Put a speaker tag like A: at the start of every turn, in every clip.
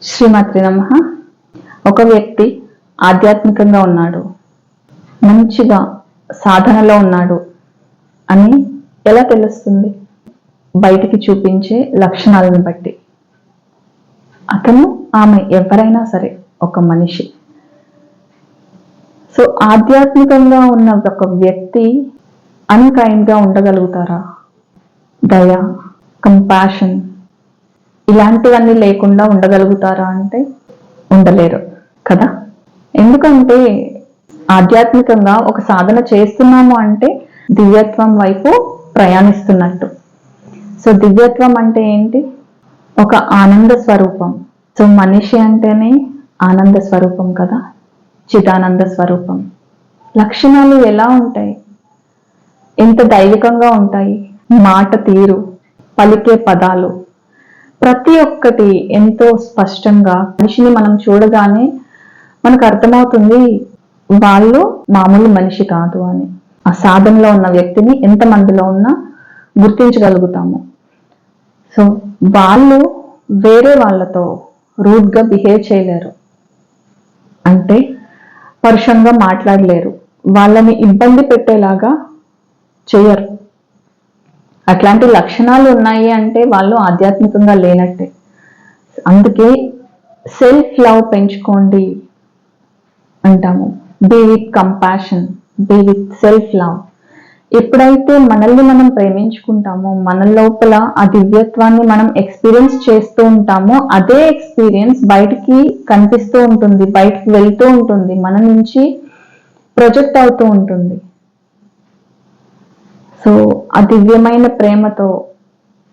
A: శ్రీమాత్రి నమః. ఒక వ్యక్తి ఆధ్యాత్మికంగా ఉన్నాడు, మంచిగా సాధనలో ఉన్నాడు అని ఎలా తెలుస్తుంది? బయటికి చూపించే లక్షణాలను బట్టి. అతను ఆమె ఎవరైనా సరే ఒక మనిషి. సో ఆధ్యాత్మికంగా ఉన్న ఒక వ్యక్తి అన్కైండ్గా ఉండగలుగుతారా? దయ, కంపాషన్ ఇలాంటివన్నీ లేకుండా ఉండగలుగుతారా అంటే ఉండలేరు కదా. ఎందుకంటే ఆధ్యాత్మికంగా ఒక సాధన చేస్తున్నాము అంటే దివ్యత్వం వైపు ప్రయాణిస్తున్నట్టు. సో దివ్యత్వం అంటే ఏంటి? ఒక ఆనంద స్వరూపం. సో మనిషి అంటేనే ఆనంద స్వరూపం కదా, చిదానంద స్వరూపం. లక్షణాలు ఎలా ఉంటాయి? ఎంత దైవికంగా ఉంటాయి. మాట తీరు, పలికే పదాలు, ప్రతి ఒక్కటి ఎంతో స్పష్టంగా మనిషిని మనం చూడగానే మనకు అర్థమవుతుంది వాళ్ళు మామూలు మనిషి కాదు అని. ఆ సాధనలో ఉన్న వ్యక్తిని ఎంతమందిలో ఉన్నా గుర్తించగలుగుతాము. సో వాళ్ళు వేరే వాళ్ళతో రూడ్గా బిహేవ్ చేయలేరు, అంటే పరుషంగా మాట్లాడలేరు, వాళ్ళని ఇబ్బంది పెట్టేలాగా చేయరు. అట్లాంటి లక్షణాలు ఉన్నాయి అంటే వాళ్ళు ఆధ్యాత్మికంగా లేనట్టే. అందుకే సెల్ఫ్ లవ్ పెంచుకోండి అంటాము. Be with compassion, be with self love. ఎప్పుడైతే మనల్ని మనం ప్రేమించుకుంటామో, మన లోపల ఆ దివ్యత్వాన్ని మనం ఎక్స్పీరియన్స్ చేస్తూ ఉంటామో, అదే ఎక్స్పీరియన్స్ బయటికి కనిపిస్తూ ఉంటుంది, బయటికి వెళ్తూ ఉంటుంది, మన నుంచి ప్రొజెక్ట్ అవుతూ ఉంటుంది. సో ఆ దివ్యమైన ప్రేమతో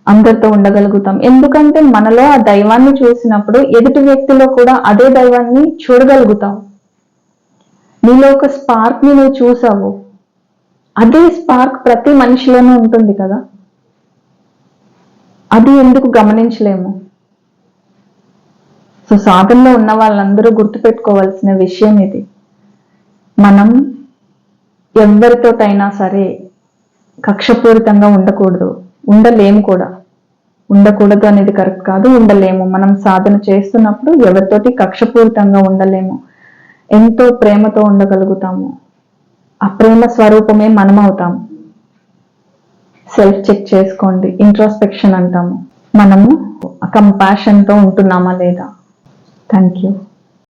A: అందరితో ఉండగలుగుతాం. ఎందుకంటే మనలో ఆ దైవాన్ని చూసినప్పుడు ఎదుటి వ్యక్తిలో కూడా అదే దైవాన్ని చూడగలుగుతాం. నీలో ఒక స్పార్క్ ని నువ్వు చూసావు, అదే స్పార్క్ ప్రతి మనిషిలోనూ ఉంటుంది కదా. అది ఎందుకు గమనించలేము? సో సాధనలో ఉన్న వాళ్ళందరూ గుర్తుపెట్టుకోవాల్సిన విషయం ఇది. మనం ఎవరితోటైనా సరే కక్షపూరితంగా ఉండకూడదు, ఉండలేము కూడా. ఉండకూడదు అనేది కరెక్ట్ కాదు, ఉండలేము. మనం సాధన చేస్తున్నప్పుడు ఎవరితోటి కక్షపూరితంగా ఉండలేము, ఎంతో ప్రేమతో ఉండగలుగుతాము. ఆ ప్రేమ స్వరూపమే మనం అవుతాము. సెల్ఫ్ చెక్ చేసుకోండి, ఇంట్రోస్పెక్షన్ అంటాము. మనము కంపాషన్తో ఉంటున్నామా లేదా? Thank you.